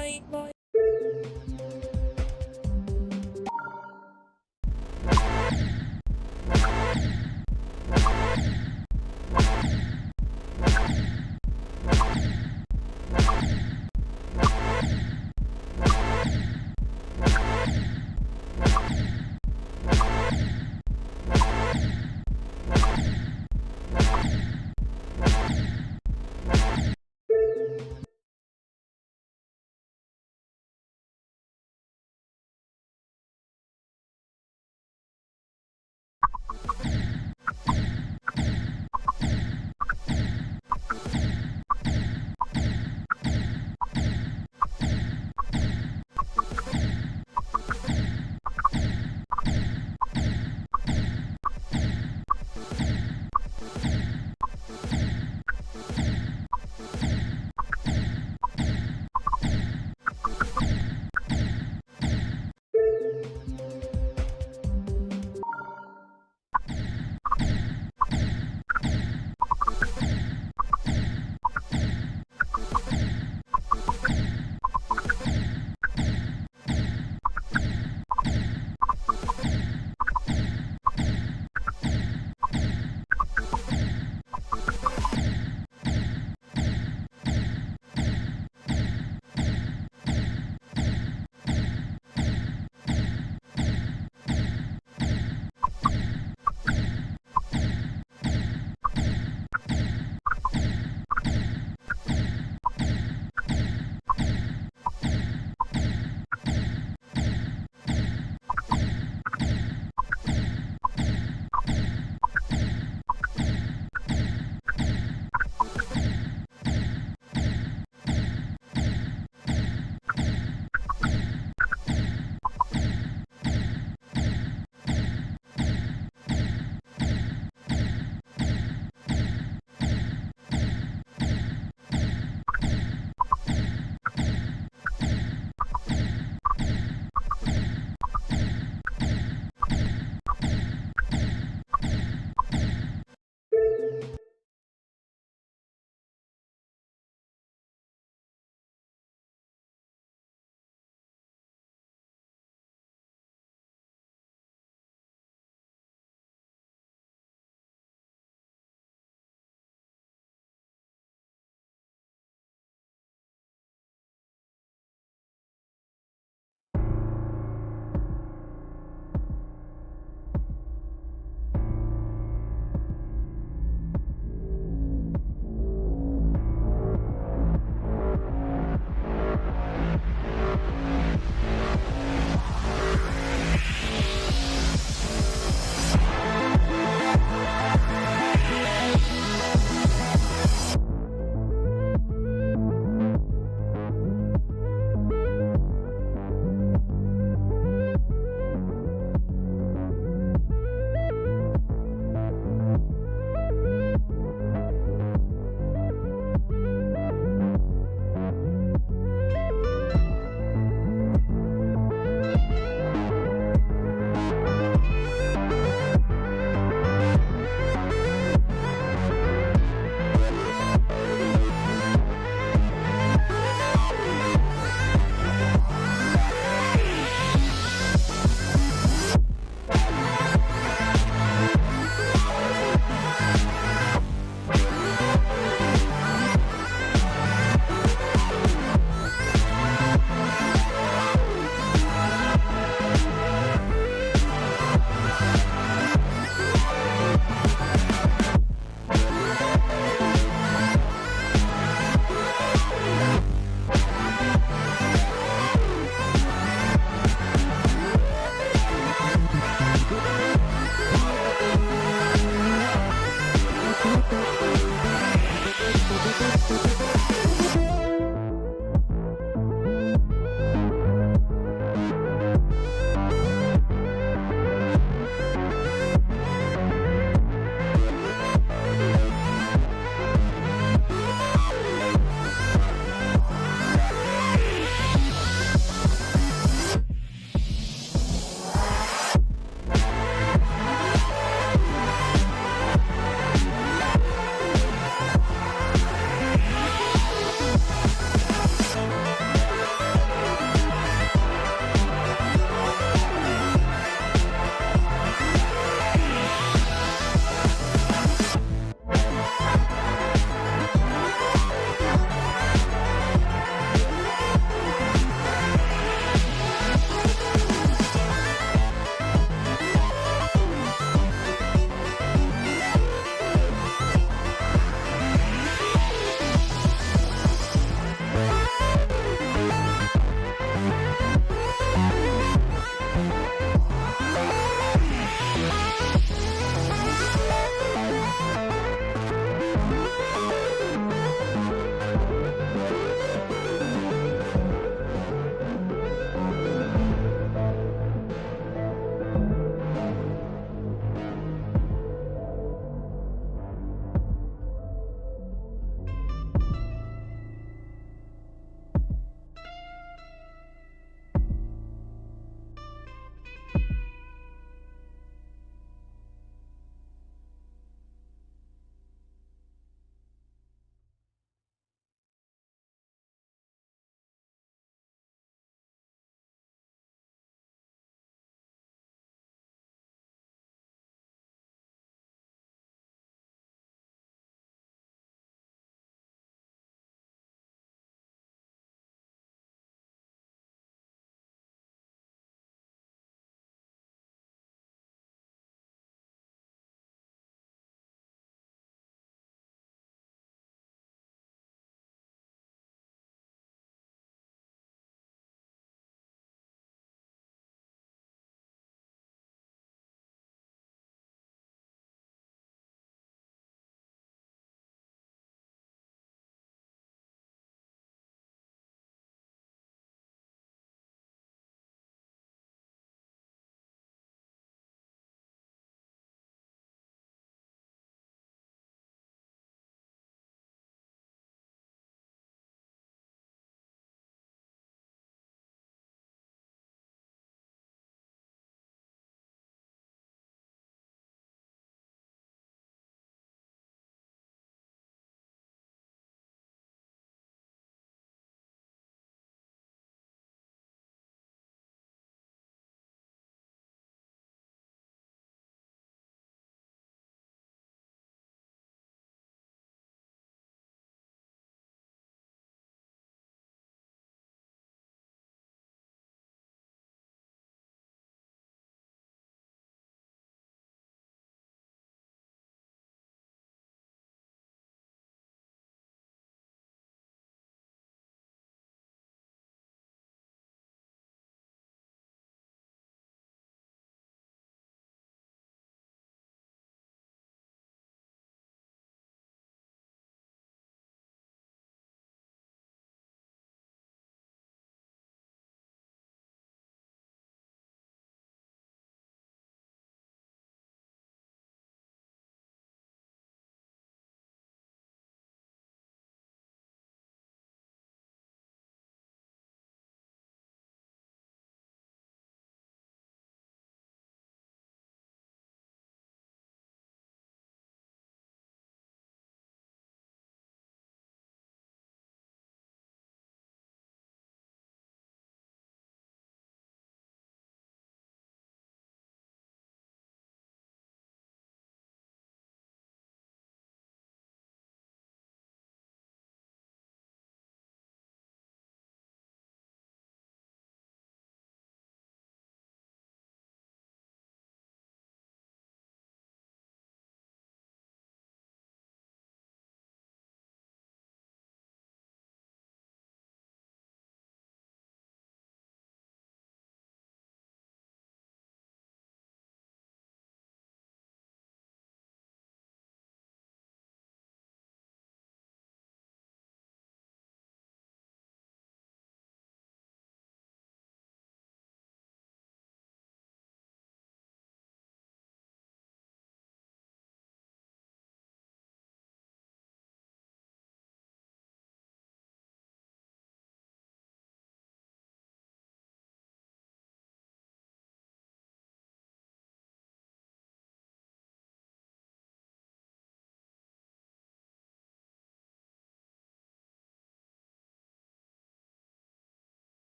Bye.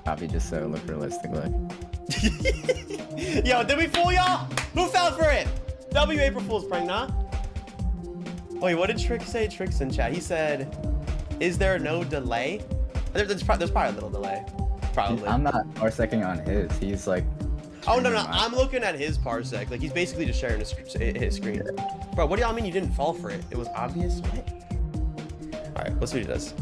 Probably just so look realistically. Yo, did we fool y'all? Who fell for it? W April Fool's prank, nah? Wait, what did Trick say? Trick's in chat. He said, is there no delay? There's probably a little delay. Probably. I'm not parsecing on his. He's like. Oh, no. I'm looking at his parsec. Like, he's basically just sharing his screen. Bro, what do y'all mean you didn't fall for it? It was obvious? What? All right, let's see what he does.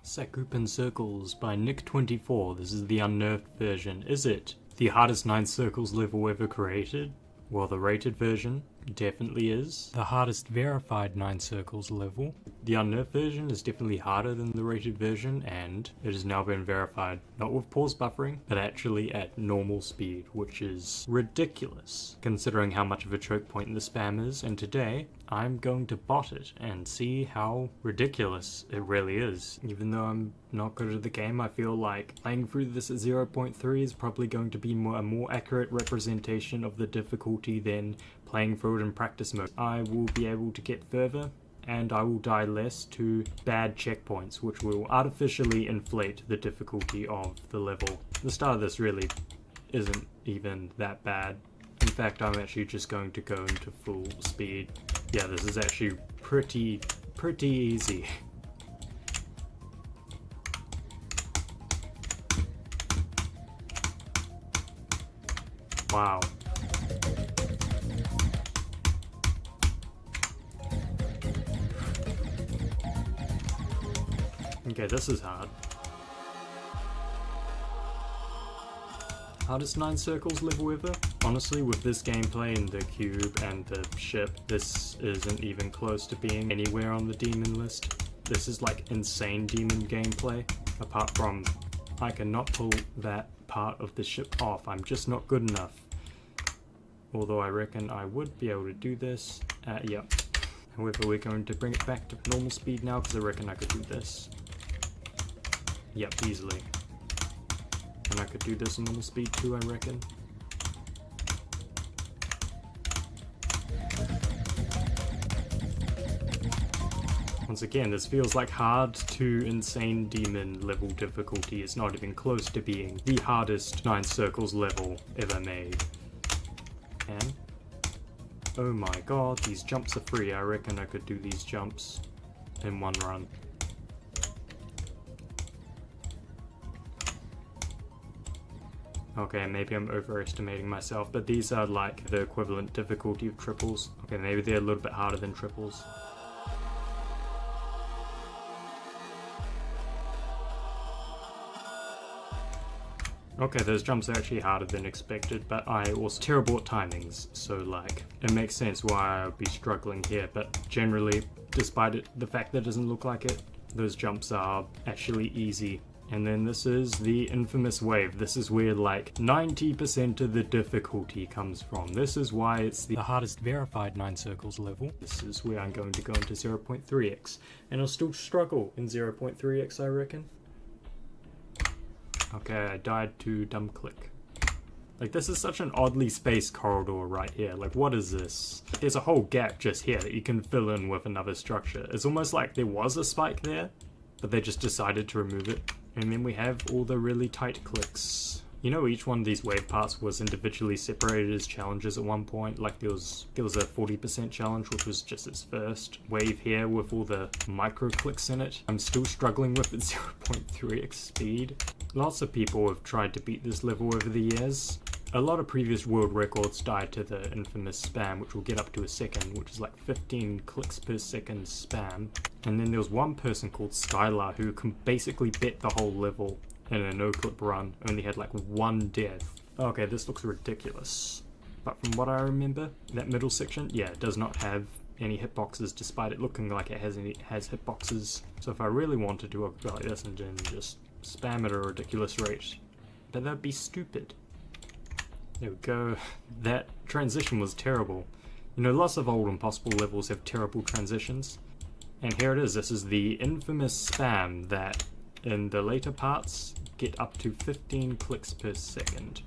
Sakupan Circles by Nick24. This is the unnerved version. Is it the hardest 9 circles level ever created? Well, the rated version definitely is. The hardest verified 9 circles level. The unnerved version is definitely harder than the rated version, and it has now been verified, not with pause buffering, but actually at normal speed, which is ridiculous, considering how much of a choke point the spam is, and today, I'm going to bot it and see how ridiculous it really is. Even though I'm not good at the game, I feel like playing through this at 0.3 is probably going to be a more accurate representation of the difficulty than playing through it in practice mode. I will be able to get further, and I will die less to bad checkpoints, which will artificially inflate the difficulty of the level. The start of this really isn't even that bad. In fact, I'm actually just going to go into full speed. Yeah, this is actually pretty easy. Wow. Okay, this is hard. Hardest 9 circles level ever? Honestly, with this gameplay and the cube and the ship, this isn't even close to being anywhere on the demon list. This is like insane demon gameplay. Apart from, I cannot pull that part of the ship off. I'm just not good enough. Although I reckon I would be able to do this. Yep. However, we're going to bring it back to normal speed now because I reckon I could do this. Yep, easily. And I could do this on normal speed too, I reckon. Once again, this feels like hard to insane demon level difficulty. It's not even close to being the hardest 9 circles level ever made. And oh my god, these jumps are free. I reckon I could do these jumps in one run. Okay, maybe I'm overestimating myself, but these are like the equivalent difficulty of triples. Okay, maybe they're a little bit harder than triples. Okay, those jumps are actually harder than expected, but I was terrible at timings, so like, it makes sense why I would be struggling here, but generally, despite the fact that it doesn't look like it, those jumps are actually easy. And then this is the infamous wave. This is where like 90% of the difficulty comes from. This is why it's the hardest verified 9 circles level. This is where I'm going to go into 0.3x, and I'll still struggle in 0.3x, I reckon. Okay, I died to dumb click. Like, this is such an oddly spaced corridor right here. Like, what is this? There's a whole gap just here that you can fill in with another structure. It's almost like there was a spike there, but they just decided to remove it. And then we have all the really tight clicks. You know, each one of these wave parts was individually separated as challenges at one point. Like, there was a 40% challenge, which was just its first wave here with all the micro clicks in it. I'm still struggling with its 0.3x speed. Lots of people have tried to beat this level over the years. A lot of previous world records died to the infamous spam, which will get up to a second, which is like 15 clicks per second spam. And then there was one person called Skylar who basically bet the whole level in a no-clip run, only had like 1 death. Okay, this looks ridiculous. But from what I remember, that middle section, yeah, it does not have any hitboxes, despite it looking like it has hitboxes. So if I really wanted to, I could go like this and then just spam at a ridiculous rate. But that'd be stupid. There we go. That transition was terrible. You know, lots of old Impossible levels have terrible transitions. And here it is. This is the infamous spam that, in the later parts, get up to 15 clicks per second.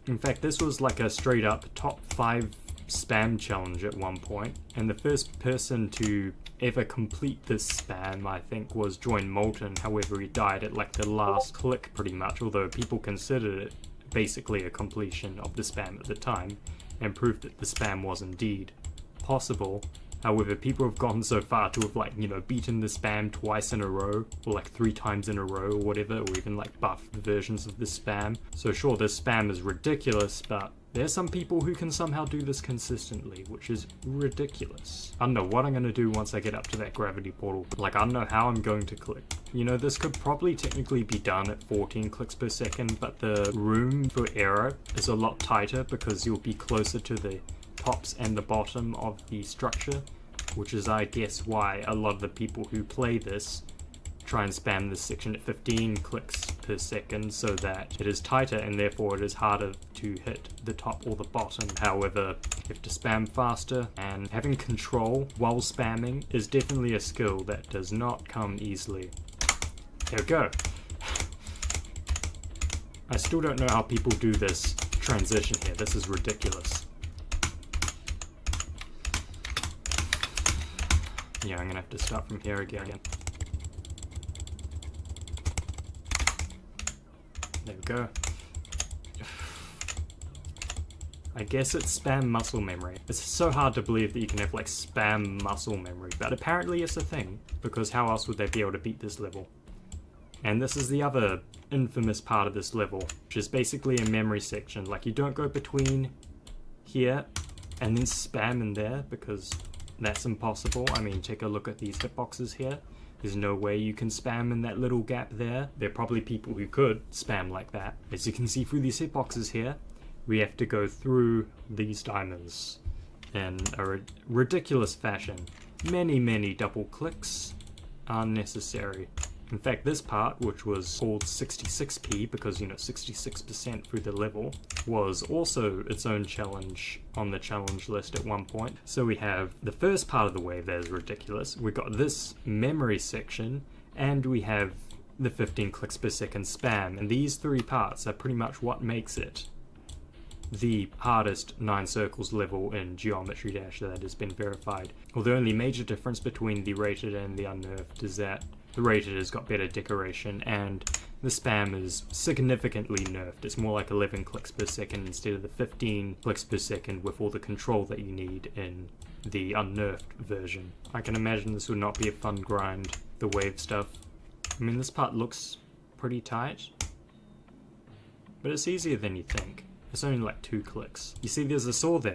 In fact, this was like a straight up top 5 spam challenge at one point. And the first person to ever complete this spam, I think, was Join Molten. However, he died at like the last click pretty much, although people considered it basically a completion of the spam at the time, and proved that the spam was indeed possible. However, people have gone so far to have, like, you know, beaten the spam twice in a row, or like 3 times in a row or whatever, or even like buffed versions of the spam. So sure, this spam is ridiculous, but There's some people who can somehow do this consistently, which is ridiculous. I don't know what I'm going to do once I get up to that gravity portal. Like, I don't know how I'm going to click. You know, this could probably technically be done at 14 clicks per second, but the room for error is a lot tighter because you'll be closer to the tops and the bottom of the structure, which is, I guess, why a lot of the people who play this try and spam this section at 15 clicks per second so that it is tighter and therefore it is harder to hit the top or the bottom. However, you have to spam faster, and having control while spamming is definitely a skill that does not come easily. There we go. I still don't know how people do this transition here. This is ridiculous. Yeah, I'm gonna have to start from here again. There we go. I guess it's spam muscle memory. It's so hard to believe that you can have like spam muscle memory, but apparently it's a thing, because how else would they be able to beat this level? And this is the other infamous part of this level, which is basically a memory section. Like, you don't go between here and then spam in there, because that's impossible. I mean, take a look at these hitboxes here. There's no way you can spam in that little gap there. There are probably people who could spam like that. As you can see through these hitboxes here, we have to go through these diamonds in a ridiculous fashion. Many double clicks are necessary. In fact, this part, which was called 66p because, you know, 66% through the level, was also its own challenge on the challenge list at one point. So we have the first part of the wave that is ridiculous, we got this memory section, and we have the 15 clicks per second spam, and these three parts are pretty much what makes it the hardest 9 circles level in Geometry Dash that has been verified. Well, the only major difference between the rated and the unnerved is that the rated has got better decoration and the spam is significantly nerfed. It's more like 11 clicks per second instead of the 15 clicks per second with all the control that you need in the unnerfed version. I can imagine this would not be a fun grind, the wave stuff. I mean, this part looks pretty tight, but it's easier than you think. It's only like 2 clicks. You see there's a saw there,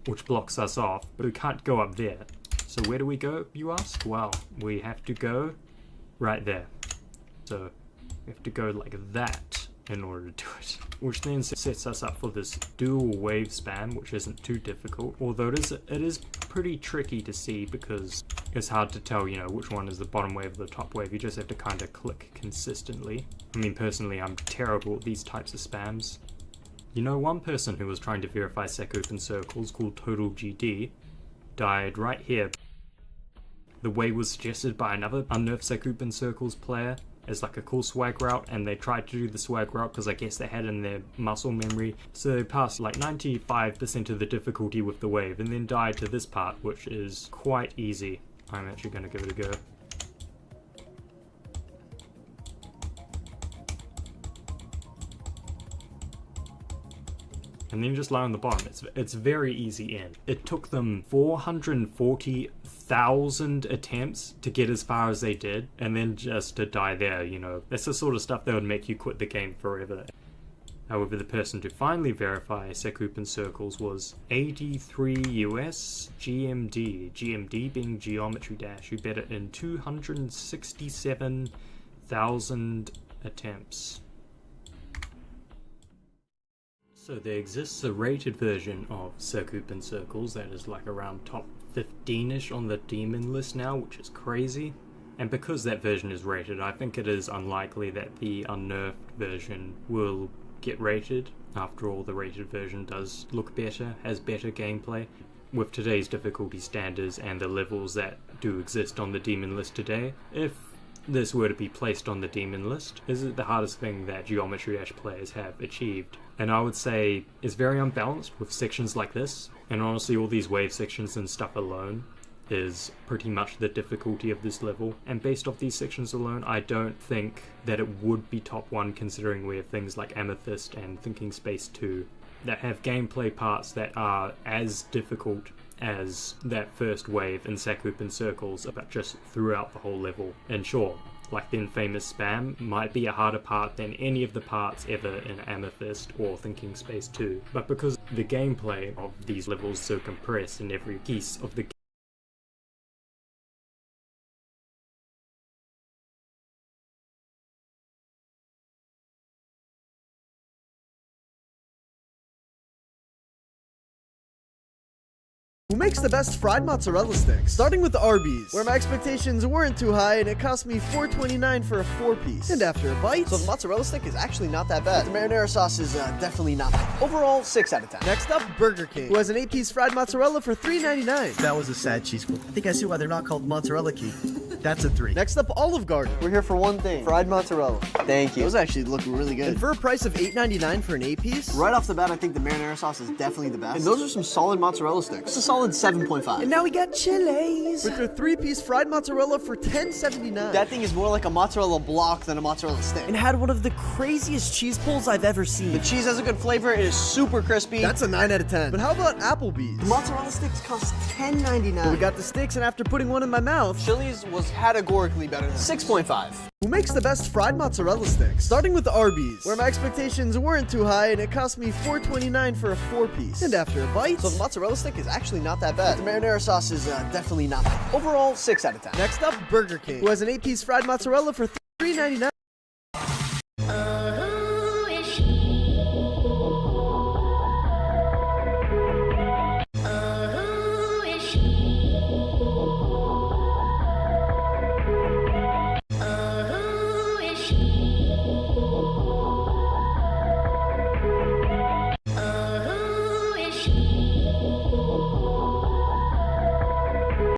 which blocks us off, but we can't go up there. So where do we go, you ask? Well, we have to go right there. So we have to go like that in order to do it. Which then sets us up for this dual wave spam, which isn't too difficult. Although it is pretty tricky to see because it's hard to tell, you know, which one is the bottom wave or the top wave. You just have to kind of click consistently. I mean, personally, I'm terrible at these types of spams. You know, one person who was trying to verify sec open circles called Total GD died right here. The way was suggested by another unnerved sec open circles player as like a cool swag route, and they tried to do the swag route because I guess they had in their muscle memory, so they passed like 95% of the difficulty with the wave and then died to this part, which is quite easy. I'm actually going to give it a go. And then just lie on the bottom. It's very easy in. It took them 440,000 attempts to get as far as they did, and then just to die there, you know. That's the sort of stuff that would make you quit the game forever. However, the person to finally verify sec open circles was 83 US GMD. GMD being Geometry Dash, who bet it in 267,000 attempts. So there exists a rated version of sec open circles that is like around top 15-ish on the demon list now, which is crazy. And because that version is rated, I think it is unlikely that the unnerved version will get rated. After all, the rated version does look better, has better gameplay. With today's difficulty standards and the levels that do exist on the demon list today, if this were to be placed on the demon list, is it the hardest thing that Geometry Dash players have achieved? And I would say it's very unbalanced with sections like this, and honestly all these wave sections and stuff alone is pretty much the difficulty of this level. And based off these sections alone, I don't think that it would be top 1, considering we have things like Amethyst and Thinking Space 2 that have gameplay parts that are as difficult as that first wave in sec open circles, but just throughout the whole level. And sure, like the infamous spam, might be a harder part than any of the parts ever in Amethyst or Thinking Space 2. But because the gameplay of these levels so compressed and every piece of the Who makes the best fried mozzarella sticks? Starting with Arby's, where my expectations weren't too high and it cost me $4.29 for a 4-piece. And after a bite, so the mozzarella stick is actually not that bad. The marinara sauce is definitely not bad. Overall, 6 out of 10. Next up, Burger King, who has an 8-piece fried mozzarella for $3.99. That was a sad cheese whip. I think I see why they're not called mozzarella key. That's a 3. Next up, Olive Garden. We're here for one thing, fried mozzarella. Thank you. Those actually look really good. And for a price of $8.99 for an 8-piece, right off the bat, I think the marinara sauce is definitely the best. And those are some solid mozzarella sticks. It's a solid 7.5. And now we got Chili's with their 3-piece fried mozzarella for $10.79. That thing is more like a mozzarella block than a mozzarella stick. And had one of the craziest cheese pulls I've ever seen. The cheese has a good flavor. It is super crispy. That's a 9 out of 10. But how about Applebee's? The mozzarella sticks cost $10.99. We got the sticks, and after putting one in my mouth, Chili's was categorically better than 6.5. Who makes the best fried mozzarella sticks? Starting with Arby's, where my expectations weren't too high and it cost me $4.29 for a 4-piece. And after a bite, so the mozzarella stick is actually not that bad. The marinara sauce is definitely not bad. Overall, 6 out of 10. Next up, Burger King, who has an 8-piece fried mozzarella for $3.99.